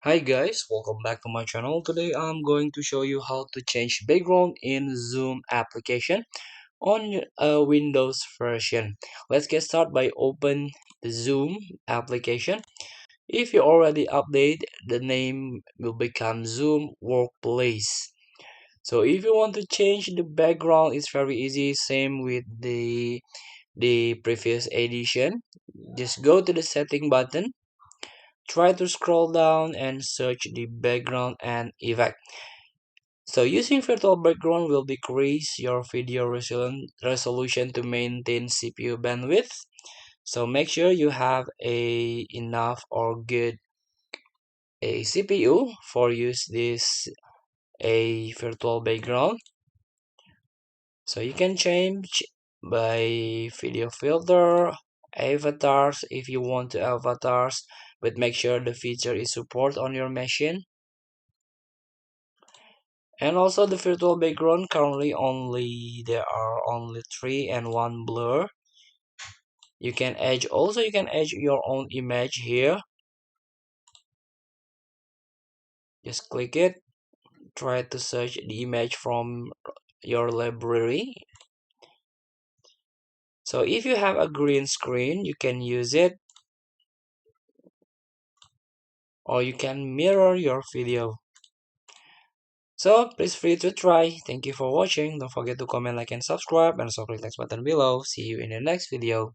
Hi guys, welcome back to my channel. Today I'm going to show you how to change background in Zoom application on a Windows version. Let's get started by open the Zoom application. If you already update, the name will become Zoom Workplace. So if you want to change the background, it's very easy. Same with the previous edition. Just go to the setting button. Try to scroll down and search the background and effect. So using virtual background will decrease your video resolution to maintain CPU bandwidth. So make sure you have a enough or good a CPU for use this a virtual background. So you can change by video filter, avatars if you want to avatars, but make sure the feature is support on your machine. And also the virtual background currently only there are only three and one blur. You can edge your own image here. Just click it. Try to search the image from your library. So if you have a green screen, you can use it, or you can mirror your video. So please free to try. Thank you for watching. Don't forget to comment, like, and subscribe, and also click the next button below. See you in the next video.